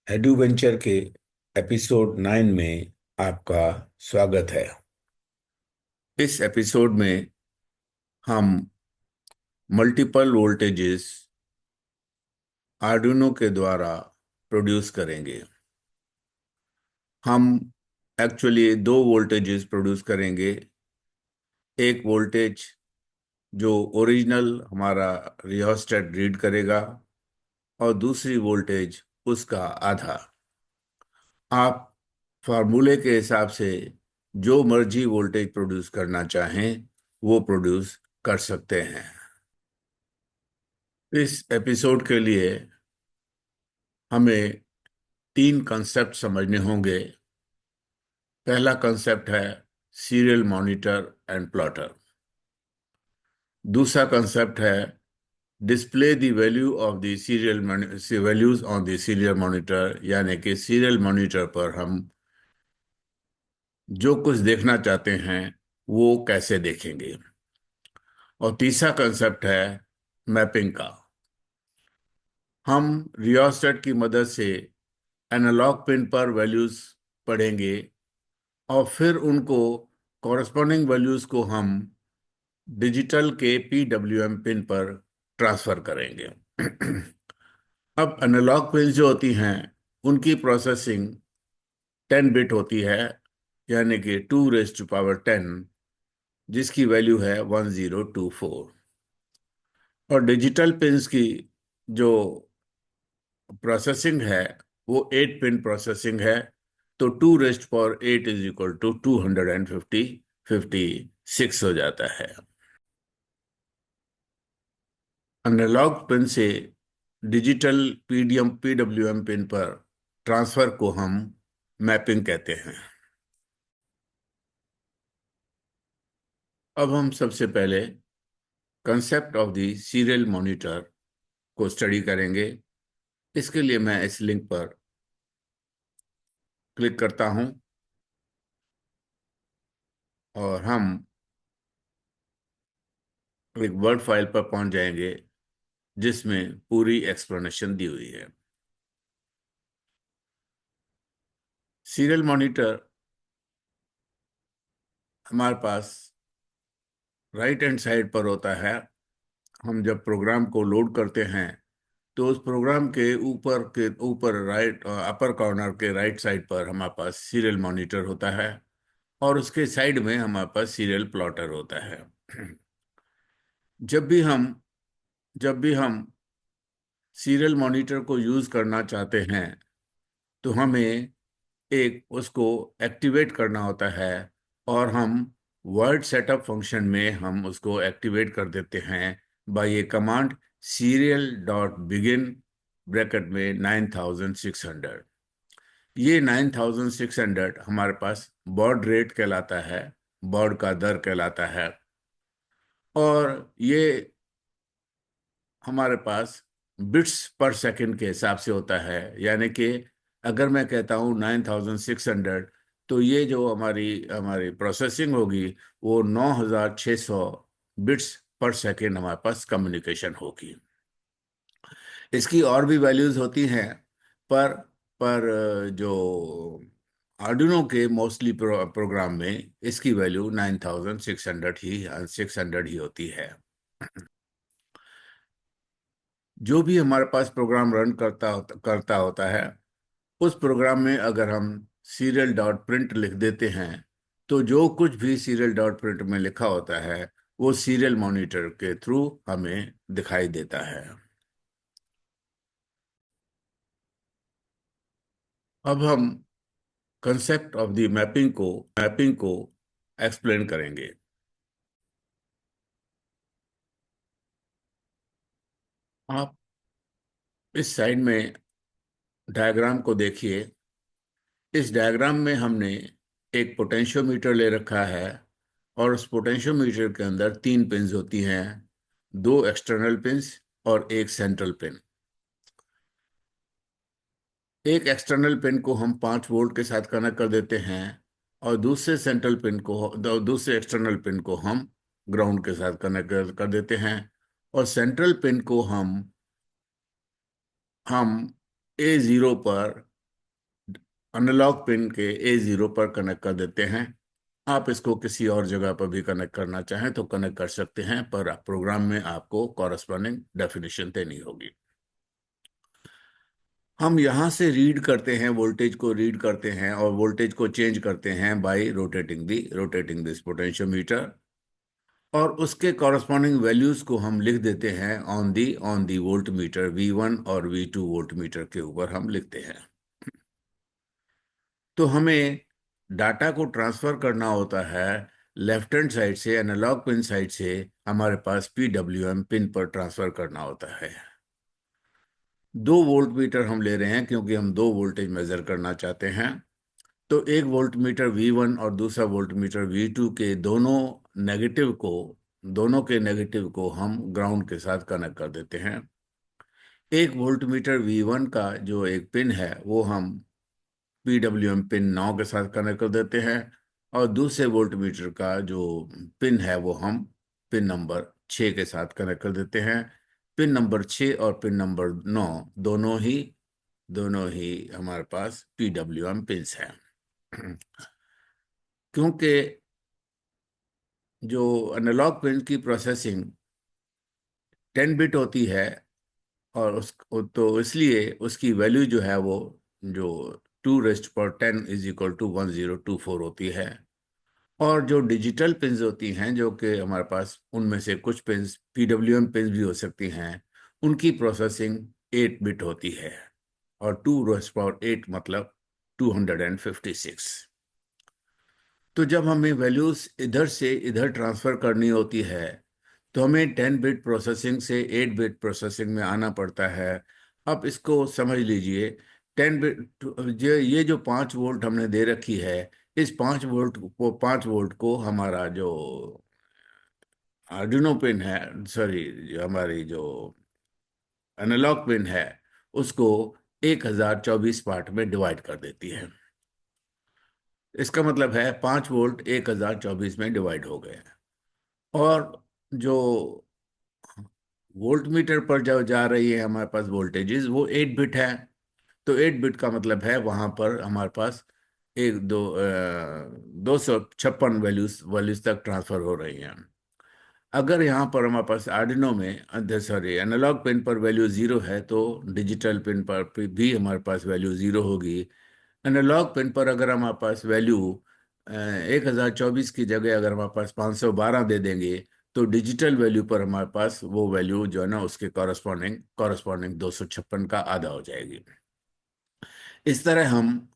एडुवेंचर के एपिसोड 9 में आपका स्वागत है। इस एपिसोड में हम मल्टीपल वोल्टेजेस आर्डुइनो के द्वारा प्रोड्यूस करेंगे। हम एक्चुअली दो वोल्टेजेस प्रोड्यूस करेंगे। एक वोल्टेज जो ओरिजिनल हमारा रियोस्टेट रीड करेगा और दूसरी वोल्टेज उसका आधा। आप फार्मूले के हिसाब से जो मर्जी वोल्टेज प्रोड्यूस करना चाहें वो प्रोड्यूस कर सकते हैं। इस एपिसोड के लिए हमें तीन कंसेप्ट समझने होंगे। पहला कंसेप्ट है सीरियल मॉनिटर एंड प्लॉटर। दूसरा कंसेप्ट है display the value of the serial values on the serial monitor, यानी कि सीरियल मॉनिटर पर हम जो कुछ देखना चाहते हैं वो कैसे देखेंगे। और तीसरा कंसेप्ट है मैपिंग का। हम रियोस्टेट की मदद से एनालॉग पिन पर वैल्यूज पढ़ेंगे और फिर उनको कॉरस्पॉन्डिंग वैल्यूज को हम डिजिटल के पीडब्ल्यूएम पिन पर ट्रांसफर करेंगे। अब एनालॉग पिन जो होती हैं उनकी प्रोसेसिंग 10 बिट होती है, यानी कि 2⁻10, जिसकी वैल्यू है 1024। और डिजिटल पिन्स की जो प्रोसेसिंग है वो 8 पिन प्रोसेसिंग है। तो 2⁸8 इज इक्वल टू 256 हो जाता है। एनालॉग पिन से डिजिटल पीडब्ल्यूएम पिन पर ट्रांसफर को हम मैपिंग कहते हैं। अब हम सबसे पहले concept of the serial monitor को स्टडी करेंगे। इसके लिए मैं इस लिंक पर क्लिक करता हूं और हम एक वर्ड फाइल पर पहुंच जाएंगे जिसमें पूरी एक्सप्लेनेशन दी हुई है। सीरियल मॉनिटर हमारे पास राइट हैंड साइड पर होता है। हम जब प्रोग्राम को लोड करते हैं तो उस प्रोग्राम के ऊपर राइट अपर कॉर्नर के राइट साइड पर हमारे पास सीरियल मॉनिटर होता है और उसके साइड में हमारे पास सीरियल प्लॉटर होता है। जब भी हम जब भी हम सीरियल मॉनिटर को यूज करना चाहते हैं तो हमें एक उसको एक्टिवेट करना होता है और हम वर्ड सेटअप फंक्शन में हम उसको एक्टिवेट कर देते हैं बाय ये command serial dot begin bracket में 9600। ये 9600 हमारे पास बॉड रेट कहलाता है, बॉड का दर कहलाता है। और ये हमारे पास बिट्स पर सेकंड के हिसाब से होता है, यानी कि अगर मैं कहता हूँ 9600 तो ये जो हमारी हमारी प्रोसेसिंग होगी वो 9600 बिट्स पर सेकंड हमारे पास कम्युनिकेशन होगी। इसकी और भी वैल्यूज होती हैं, पर जो आर्डिनो के मोस्टली प्रोग्राम में इसकी वैल्यू 9600 ही होती है। जो भी हमारे पास प्रोग्राम रन करता होता है उस प्रोग्राम में अगर हम सीरियल डॉट प्रिंट लिख देते हैं तो जो कुछ भी सीरियल डॉट प्रिंट में लिखा होता है वो सीरियल मॉनिटर के थ्रू हमें दिखाई देता है। अब हम कंसेप्ट ऑफ द मैपिंग को एक्सप्लेन करेंगे। आप इस साइड में डायग्राम को देखिए। इस डायग्राम में हमने एक पोटेंशियोमीटर ले रखा है और उस पोटेंशियोमीटर के अंदर तीन पिंस होती हैं, दो एक्सटर्नल पिंस और एक सेंट्रल पिन। एक एक्सटर्नल पिन को हम 5 वोल्ट के साथ कनेक्ट कर देते हैं और दूसरे सेंट्रल पिन को, दूसरे एक्सटर्नल पिन को हम ग्राउंड के साथ कनेक्ट कर देते हैं। और सेंट्रल पिन को हम A0 पर, एनालॉग पिन के A0 पर कनेक्ट कर देते हैं। आप इसको किसी और जगह पर भी कनेक्ट करना चाहें तो कनेक्ट कर सकते हैं, पर प्रोग्राम में आपको कॉरस्पॉन्डिंग डेफिनेशन देनी होगी। हम यहाँ से रीड करते हैं, वोल्टेज को रीड करते हैं और वोल्टेज को चेंज करते हैं बाय रोटेटिंग दिस पोटेंशियोमीटर। और उसके कॉरस्पॉन्डिंग वैल्यूज को हम लिख देते हैं on the volt meter V1 और V2 वोल्ट मीटर के ऊपर हम लिखते हैं। तो हमें डाटा को ट्रांसफर करना होता है लेफ्ट हैंड साइड से, एनालॉग पिन साइड से हमारे पास PWM पिन पर ट्रांसफर करना होता है। 2 वोल्ट मीटर हम ले रहे हैं क्योंकि हम 2 वोल्टेज मेजर करना चाहते हैं। तो एक वोल्ट मीटर V1 और दूसरा वोल्ट मीटर V2 के दोनों के नेगेटिव को हम ग्राउंड के साथ कनेक्ट कर देते हैं। एक वोल्ट मीटर V1 का जो एक पिन है वो हम PWM पिन 9 के साथ कनेक्ट कर देते हैं। और दूसरे वोल्ट मीटर का जो पिन है वो हम पिन नंबर 6 के साथ कनेक्ट कर देते हैं। पिन नंबर 6 और पिन नंबर 9 दोनों ही हमारे पास PWM पिन्स हैं। क्योंकि जो एनालॉग पिन की प्रोसेसिंग 10 बिट होती है, और उस तो इसलिए उसकी वैल्यू जो है वो जो 2^10 = 1024 होती है। और जो डिजिटल पिन्स होती हैं, जो कि हमारे पास उनमें से कुछ पिन्स PWM पिन्स भी हो सकती हैं, उनकी प्रोसेसिंग 8 बिट होती है। और 2^8 मतलब 256। तो जब हमें वैल्यूज इधर से इधर ट्रांसफर करनी होती है तो हमें 10 बिट प्रोसेसिंग से 8 बिट प्रोसेसिंग में आना पड़ता है। अब इसको समझ लीजिए, 10 बिट, ये जो 5 वोल्ट हमने दे रखी है, इस 5 वोल्ट को हमारा जो आर्डिनो पिन है, सॉरी, जो हमारी जो एनालॉग पिन है, उसको 1024 पार्ट में डिवाइड कर देती है। इसका मतलब है 5 वोल्ट 1024 में डिवाइड हो गए। और जो वोल्ट मीटर पर जो जा रही है हमारे पास वोल्टेजेस, वो 8 बिट है। तो 8 बिट का मतलब है वहां पर हमारे पास 256 वैल्यूज तक ट्रांसफर हो रही हैं। अगर यहाँ पर हमारे पास आर्डिनो में, सॉरी, एनालॉग पिन पर वैल्यू 0 है तो डिजिटल पिन पर भी हमारे पास वैल्यू 0 होगी। एनालॉग पिन पर अगर हमारे पास वैल्यू 1024 की जगह अगर हमारे पास 512 दे देंगे, तो डिजिटल वैल्यू पर हमारे पास वो वैल्यू जो है ना, उसके कॉरस्पॉन्डिंग 256 का आधा हो जाएगी। इस तरह हम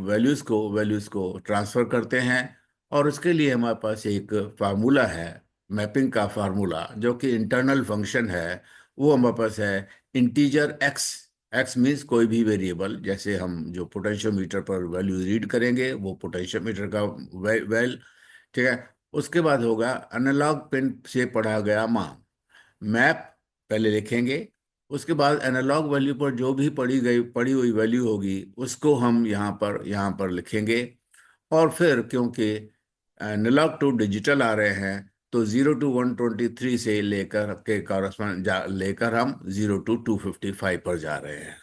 वैल्यूज को ट्रांसफर करते हैं। और उसके लिए हमारे पास एक फार्मूला है, मैपिंग का फार्मूला, जो कि इंटरनल फंक्शन है। वो हमारे पास है इंटीजर x। x मीन्स कोई भी वेरिएबल, जैसे हम जो पोटेंशियोमीटर पर वैल्यू रीड करेंगे वो पोटेंशियोमीटर का वैल, ठीक है। उसके बाद होगा एनालॉग पिन से पढ़ा गया मान, मैप पहले लिखेंगे। उसके बाद एनालॉग वैल्यू पर जो भी पढ़ी हुई वैल्यू होगी उसको हम यहाँ पर लिखेंगे। और फिर क्योंकि एनालॉग टू डिजिटल आ रहे हैं, तो 0 to 123 से लेकर के कॉरस्पॉन्ड लेकर हम 0 to 255 पर जा रहे हैं।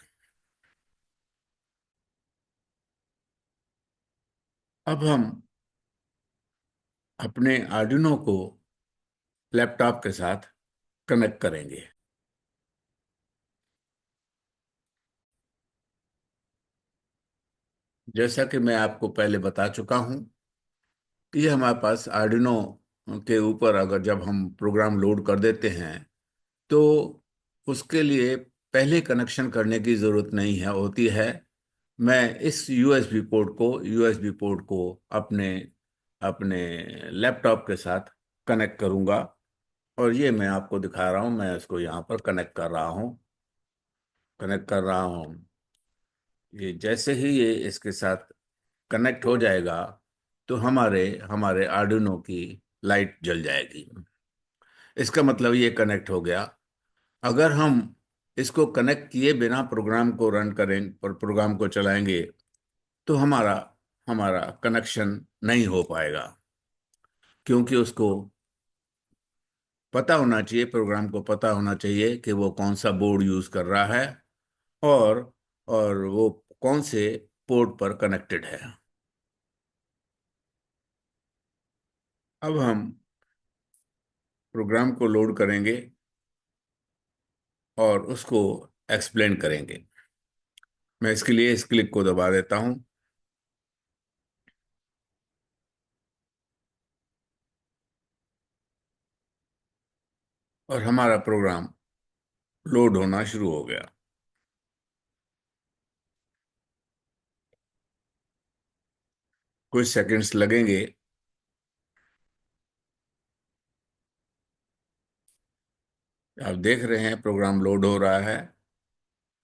अब हम अपने आर्डिनो को लैपटॉप के साथ कनेक्ट करेंगे। जैसा कि मैं आपको पहले बता चुका हूं, ये हमारे पास आर्डिनो के ऊपर अगर जब हम प्रोग्राम लोड कर देते हैं तो उसके लिए पहले कनेक्शन करने की ज़रूरत नहीं है होती है। मैं इस यूएसबी पोर्ट को अपने अपने लैपटॉप के साथ कनेक्ट करूंगा। और ये मैं आपको दिखा रहा हूँ, मैं इसको यहाँ पर कनेक्ट कर रहा हूँ। ये जैसे ही ये इसके साथ कनेक्ट हो जाएगा तो हमारे हमारे आर्डिनो की लाइट जल जाएगी। इसका मतलब ये कनेक्ट हो गया। अगर हम इसको कनेक्ट किए बिना प्रोग्राम को रन करें और प्रोग्राम को चलाएंगे तो हमारा कनेक्शन नहीं हो पाएगा, क्योंकि उसको पता होना चाहिए, प्रोग्राम को पता होना चाहिए कि वो कौन सा बोर्ड यूज कर रहा है, और और वो कौन से पोर्ट पर कनेक्टेड है। अब हम प्रोग्राम को लोड करेंगे और उसको एक्सप्लेन करेंगे। मैं इसके लिए इस क्लिक को दबा देता हूं, और हमारा प्रोग्राम लोड होना शुरू हो गया। कुछ सेकंड्स लगेंगे। आप देख रहे हैं प्रोग्राम लोड हो रहा है।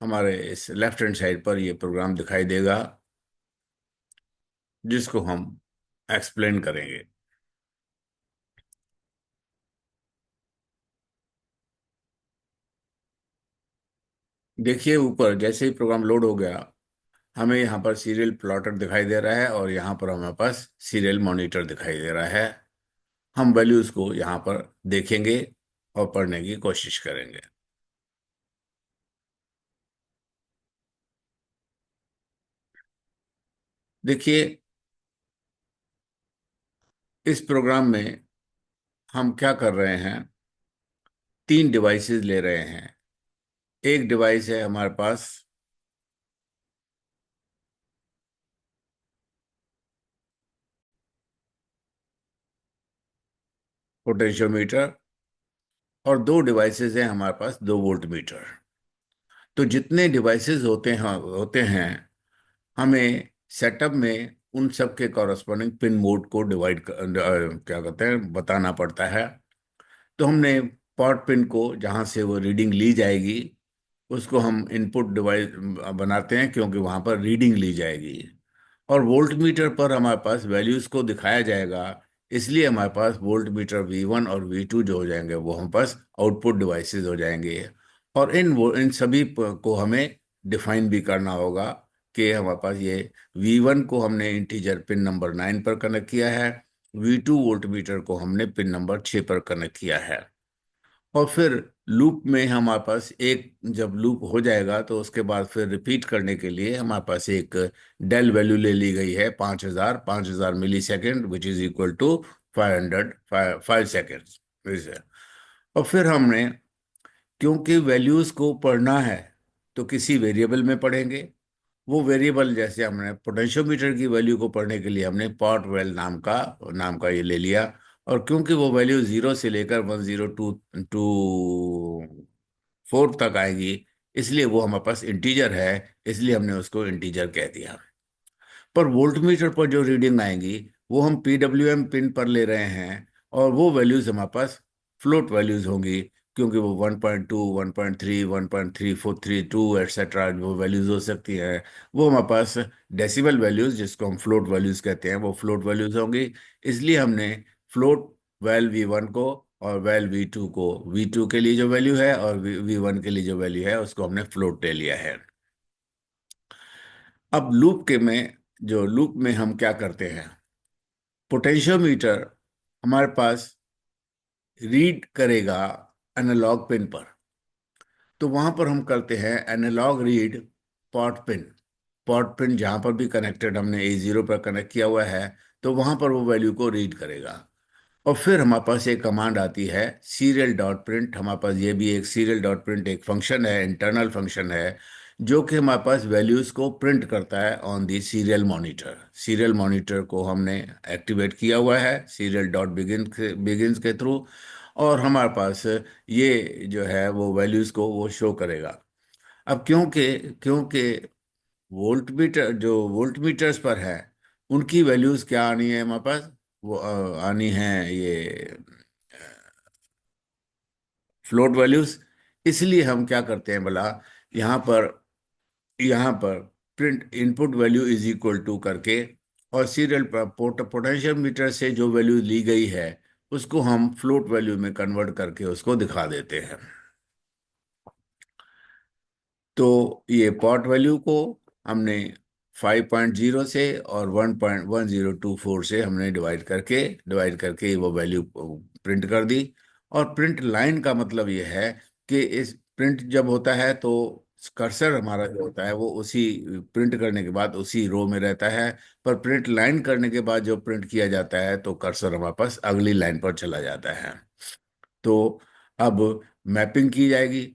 हमारे इस लेफ्ट हैंड साइड पर ये प्रोग्राम दिखाई देगा, जिसको हम एक्सप्लेन करेंगे। देखिए, ऊपर जैसे ही प्रोग्राम लोड हो गया, हमें यहाँ पर सीरियल प्लॉटर दिखाई दे रहा है, और यहाँ पर हमारे पास सीरियल मॉनिटर दिखाई दे रहा है। हम वैल्यूज को यहाँ पर देखेंगे और पढ़ने की कोशिश करेंगे। देखिए, इस प्रोग्राम में हम क्या कर रहे हैं, तीन डिवाइसेस ले रहे हैं। एक डिवाइस है हमारे पास पोटेंशियोमीटर, और दो डिवाइसेस हैं हमारे पास, 2 वोल्ट मीटर। तो जितने डिवाइसेस होते हैं, हमें सेटअप में उन सब के कॉरस्पॉन्डिंग पिन मोड को क्या कहते हैं, बताना पड़ता है। तो हमने पॉट पिन को, जहाँ से वो रीडिंग ली जाएगी, उसको हम इनपुट डिवाइस बनाते हैं, क्योंकि वहाँ पर रीडिंग ली जाएगी। और वोल्ट मीटर पर हमारे पास वैल्यूज को दिखाया जाएगा, इसलिए हमारे पास वोल्ट मीटर V1 और V2 जो हो जाएंगे, वो हमारे पास आउटपुट डिवाइसेस हो जाएंगे। और इन सभी को हमें डिफाइन भी करना होगा, कि हमारे पास ये V1 को हमने इंटीजर पिन नंबर 9 पर कनेक्ट किया है, V2 वोल्ट मीटर को हमने पिन नंबर 6 पर कनेक्ट किया है। और फिर लूप में हमारे पास एक, जब लूप हो जाएगा तो उसके बाद फिर रिपीट करने के लिए हमारे पास एक डेल वैल्यू ले ली गई है, 5000 millisecond, which is equal to 500 5 seconds. और फिर हमने, क्योंकि वैल्यूज को पढ़ना है, तो किसी वेरिएबल में पढ़ेंगे। वो वेरिएबल, जैसे हमने पोटेंशियोमीटर की वैल्यू को पढ़ने के लिए हमने पॉट वेल नाम का ये ले लिया। और क्योंकि वो वैल्यू 0 से लेकर 1024 तक आएगी, इसलिए वो हमारे पास इंटीजर है, इसलिए हमने उसको इंटीजर कह दिया। पर वोल्ट मीटर पर जो रीडिंग आएंगी, वो हम PWM पिन पर ले रहे हैं, और वो वैल्यूज हमारे पास फ्लोट वैल्यूज होंगी, क्योंकि वो 1.2, 1.3, 1.3432 एटसेट्रा वो वैल्यूज हो सकती हैं। वो हमारे पास डेसिबल वैल्यूज, जिसको हम फ्लोट वैल्यूज कहते हैं, वो फ्लोट वैल्यूज होंगी। इसलिए हमने फ्लोट वैल V1 को और वैल V2 को, V2 के लिए जो वैल्यू है और V1 के लिए जो वैल्यू है, उसको हमने फ्लोट ले लिया है। अब लूप में हम क्या करते हैं, पोटेंशियोमीटर हमारे पास रीड करेगा एनालॉग पिन पर। तो वहां पर हम करते हैं analog read pot pin. Pot pin जहां पर भी कनेक्टेड, हमने A0 पर कनेक्ट किया हुआ है, तो वहां पर वो वैल्यू को रीड करेगा। और फिर हमारे पास एक कमांड आती है सीरियल डॉट प्रिंट। हमारे पास ये भी एक सीरियल डॉट प्रिंट एक फंक्शन है, इंटरनल फंक्शन है, जो कि हमारे पास वैल्यूज को प्रिंट करता है on the serial monitor. Serial monitor को हमने एक्टिवेट किया हुआ है सीरियल डॉट बिगिंस के थ्रू, और हमारे पास ये जो है वो वैल्यूज को वो शो करेगा। अब क्योंकि क्योंकि वोल्ट मीटर्स पर है, उनकी वैल्यूज क्या आनी है हमारे पास, वो आनी है ये फ्लोट वैल्यूज। इसलिए हम क्या करते हैं भला, यहाँ पर यहाँ पर print input value is equal to करके, और सीरियल पोटेंशियल मीटर से जो वैल्यू ली गई है, उसको हम फ्लोट वैल्यू में कन्वर्ट करके उसको दिखा देते हैं। तो ये पॉट वैल्यू को हमने 5.0 से और 1.1024 से हमने डिवाइड करके वो वैल्यू प्रिंट कर दी। और प्रिंट लाइन का मतलब ये है कि इस प्रिंट जब होता है तो कर्सर हमारा जो होता है वो उसी प्रिंट करने के बाद उसी रो में रहता है। पर प्रिंट लाइन करने के बाद जो प्रिंट किया जाता है तो कर्सर हमारे पास अगली लाइन पर चला जाता है। तो अब मैपिंग की जाएगी।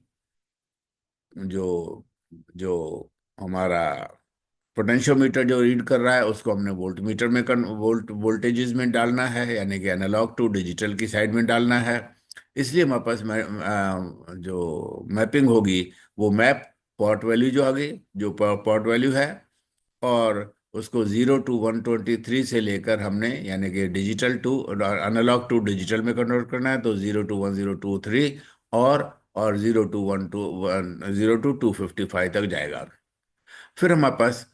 जो जो हमारा पोटेंशियोमीटर जो रीड कर रहा है उसको हमने वोल्टमीटर में वोल्टेजेस में डालना है, यानी कि एनालॉग टू डिजिटल की साइड में डालना है। इसलिए हमारे पास जो मैपिंग होगी वो मैप पॉट वैल्यू जो आ गई, जो पॉट वैल्यू है, और उसको 0 to 123 से लेकर हमने, यानी कि digital to analog to digital में कन्वर्ट करना है, तो 0 to 1023 और और 0 to 255 तक जाएगा। फिर हमारे पास,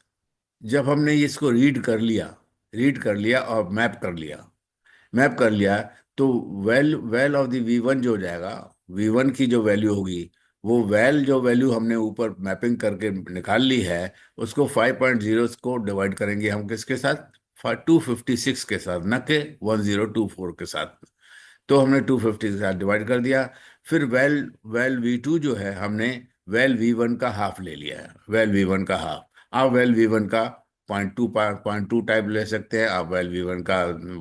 जब हमने इसको रीड कर लिया और मैप कर लिया, तो वेल ऑफ द V1 जो हो जाएगा, V1 की जो वैल्यू होगी, वो जो वैल्यू हमने ऊपर मैपिंग करके निकाल ली है, उसको 5.0 को डिवाइड करेंगे हम किसके साथ, 256 के साथ, न कि 1024 के साथ। तो हमने 250 के साथ डिवाइड कर दिया। फिर वेल वेल V2 जो है, हमने वेल V1 का हाफ ले लिया है, वेल V1 का हाफ। आप वेल V1 का 0.2 टाइप ले सकते हैं, आप वेल V1 का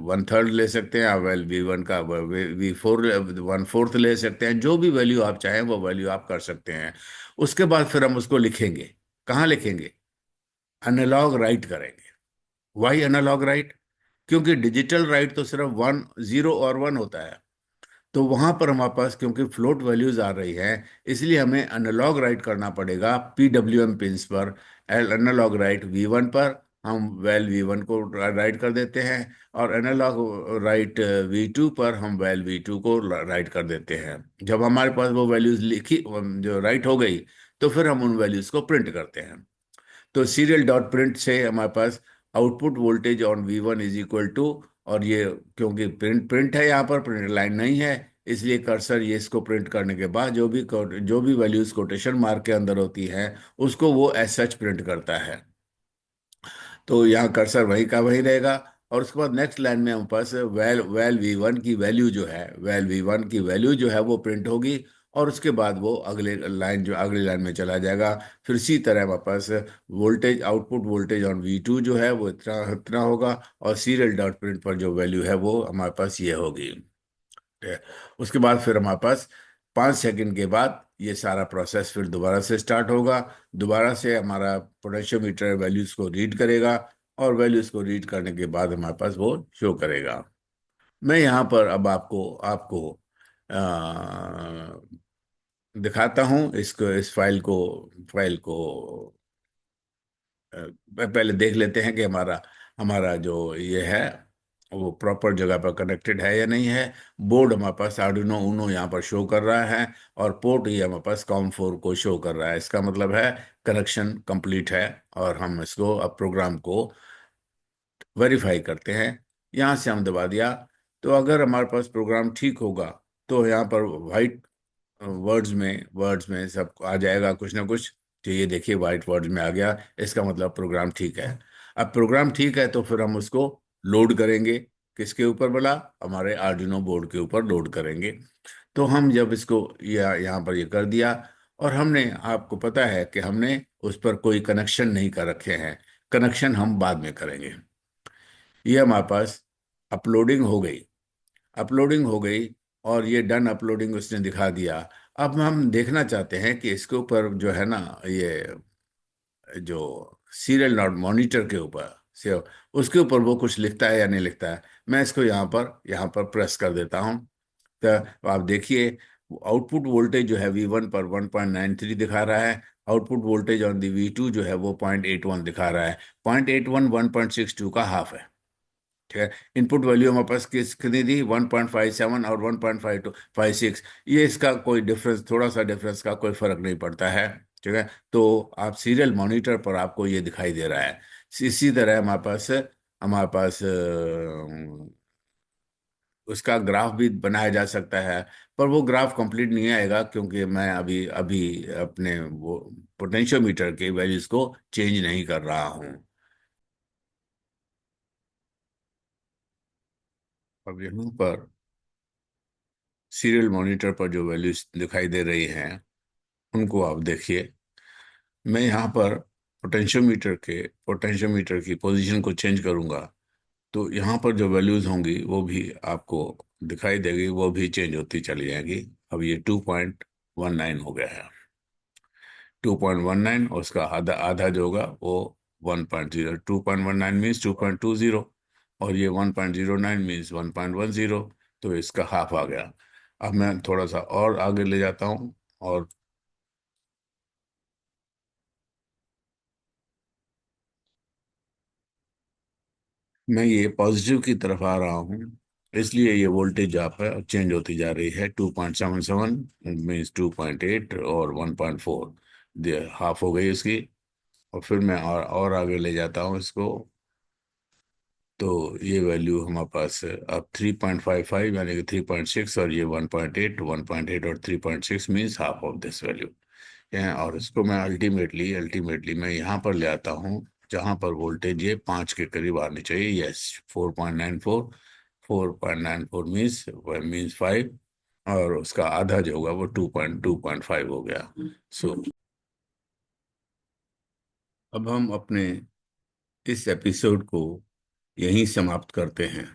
1/3 ले सकते हैं, आप वेल V1 का V4 1/4 ले सकते हैं। जो भी वैल्यू आप चाहें वो वैल्यू आप कर सकते हैं। उसके बाद फिर हम उसको लिखेंगे। कहाँ लिखेंगे? एनालॉग राइट करेंगे। Why analog write? क्योंकि डिजिटल राइट तो सिर्फ 0 और 1 होता है। तो वहां पर हमारे पास क्योंकि फ्लोट वैल्यूज आ रही है, इसलिए हमें एनालॉग राइट करना पड़ेगा PWM पिंस पर। एनालॉग राइट V1 पर हम वेल V1 को राइट कर देते हैं, और एनालॉग राइट V2 पर हम वेल V2 को राइट कर देते हैं। जब हमारे पास वो वैल्यूज लिखी, जो राइट हो गई, तो फिर हम उन वैल्यूज को प्रिंट करते हैं। तो सीरियल डॉट प्रिंट से हमारे पास output voltage on V1 is equal to, और ये क्योंकि प्रिंट प्रिंट है, यहाँ पर प्रिंट लाइन नहीं है, इसलिए कर्सर ये इसको प्रिंट करने के बाद जो भी वैल्यूज कोटेशन मार्क के अंदर होती हैं उसको वो एज सच प्रिंट करता है। तो यहाँ कर्सर वही का वही रहेगा। और उसके बाद नेक्स्ट लाइन में हमारे पास वेल वेल V1 की वैल्यू जो है, वेल V1 की वैल्यू जो है वो प्रिंट होगी, और उसके बाद वो अगली लाइन में चला जाएगा। फिर इसी तरह हमारे पास voltage, output voltage on V2 जो है वो इतना इतना होगा, और सीरियल डॉट प्रिंट पर जो वैल्यू है वो हमारे पास ये होगी। है। उसके बाद फिर हमारे पास 5 सेकंड के बाद ये सारा प्रोसेस फिर दोबारा से स्टार्ट होगा। दोबारा से हमारा पोटेंशियोमीटर वैल्यूज को रीड करेगा, और वैल्यूज को रीड करने के बाद हमारे पास वो शो करेगा। मैं यहाँ पर अब आपको आपको दिखाता हूँ इसको, इस फाइल को पहले देख लेते हैं कि हमारा हमारा जो ये है वो प्रॉपर जगह पर कनेक्टेड है या नहीं है। बोर्ड हमारे पास आर्डिनो ऊनो यहाँ पर शो कर रहा है, और पोर्ट ये हमारे पास COM4 को शो कर रहा है। इसका मतलब है कनेक्शन कंप्लीट है। और हम इसको अब प्रोग्राम को वेरीफाई करते हैं। यहाँ से हम दबा दिया, तो अगर हमारे पास प्रोग्राम ठीक होगा तो यहाँ पर वाइट वर्ड्स में सब आ जाएगा कुछ ना कुछ। तो ये देखिए वाइट वर्ड्स में आ गया, इसका मतलब प्रोग्राम ठीक है। अब प्रोग्राम ठीक है तो फिर हम उसको लोड करेंगे। किसके ऊपर बोला? हमारे आर्डिनो बोर्ड के ऊपर लोड करेंगे। तो हम जब इसको यहाँ पर ये कर दिया, और हमने, आपको पता है कि हमने उस पर कोई कनेक्शन नहीं कर रखे हैं, कनेक्शन हम बाद में करेंगे। ये हमारे पास अपलोडिंग हो गई, अपलोडिंग हो गई, और ये डन अपलोडिंग उसने दिखा दिया। अब हम देखना चाहते हैं कि इसके ऊपर जो है ना, ये जो सीरियल नॉट मॉनिटर के ऊपर से उसके ऊपर वो कुछ लिखता है या नहीं लिखता है। मैं इसको यहाँ पर प्रेस कर देता हूँ। तो आप देखिए आउटपुट वोल्टेज जो है V1 पर 1.93 दिखा रहा है। Output voltage on the V2 जो है वो 0.81 दिखा रहा है। 0.81 1.62 का हाफ है। ठीक है। इनपुट वैल्यू हमारे पास कितनी थी? 1.57 और 1.5256। ये इसका कोई डिफरेंस, थोड़ा सा डिफरेंस का कोई फर्क नहीं पड़ता है। ठीक है। तो आप सीरियल मॉनिटर पर आपको ये दिखाई दे रहा है। इसी तरह हमारे पास उसका ग्राफ भी बनाया जा सकता है। पर वो ग्राफ कंप्लीट नहीं आएगा, क्योंकि मैं अभी अभी अपने वो पोटेंशियोमीटर के वैल्यूज को चेंज नहीं कर रहा हूँ। अब यहाँ पर सीरियल मॉनिटर पर जो वैल्यूज दिखाई दे रही हैं उनको आप देखिए। मैं यहाँ पर पोटेंशियोमीटर की पोजीशन को चेंज करूँगा, तो यहाँ पर जो वैल्यूज होंगी वो भी आपको दिखाई देगी, वो भी चेंज होती चली जाएंगी। अब ये 2.19 हो गया है। 2.19 और उसका आधा आधा जो होगा वो 1.0। 2.19 मीन्स 2.20, और ये 1.09 मीन्स 1.10, तो इसका हाफ आ गया। अब मैं थोड़ा सा और आगे ले जाता हूँ, और मैं ये पॉजिटिव की तरफ आ रहा हूँ, इसलिए ये वोल्टेज आप है चेंज होती जा रही है। 2.77 मीन्स 2.8 और 1.4, हाफ हो गई इसकी। और फिर मैं और आगे ले जाता हूँ इसको, तो ये वैल्यू हमारे पास है अब 3.55, यानी कि 3.6, और ये 1.8, 1.8 और 3.6 means half of this value है। और इसको मैं अल्टीमेटली मैं यहाँ पर ले आता हूँ जहाँ पर वोल्टेज ये 5 के करीब आनी चाहिए। यस, 4.94। 4.94 मीन्स 5, और उसका आधा जो होगा वो 2.5 हो गया। सो अब हम अपने इस एपिसोड को यहीं समाप्त करते हैं।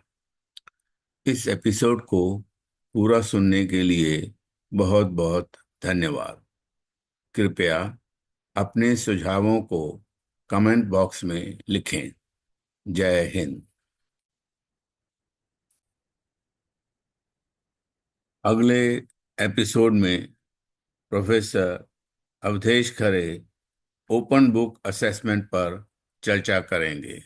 इस एपिसोड को पूरा सुनने के लिए बहुत बहुत धन्यवाद। कृपया अपने सुझावों को कमेंट बॉक्स में लिखें। जय हिंद। अगले एपिसोड में प्रोफेसर अवधेश खरे ओपन बुक असेसमेंट पर चर्चा करेंगे।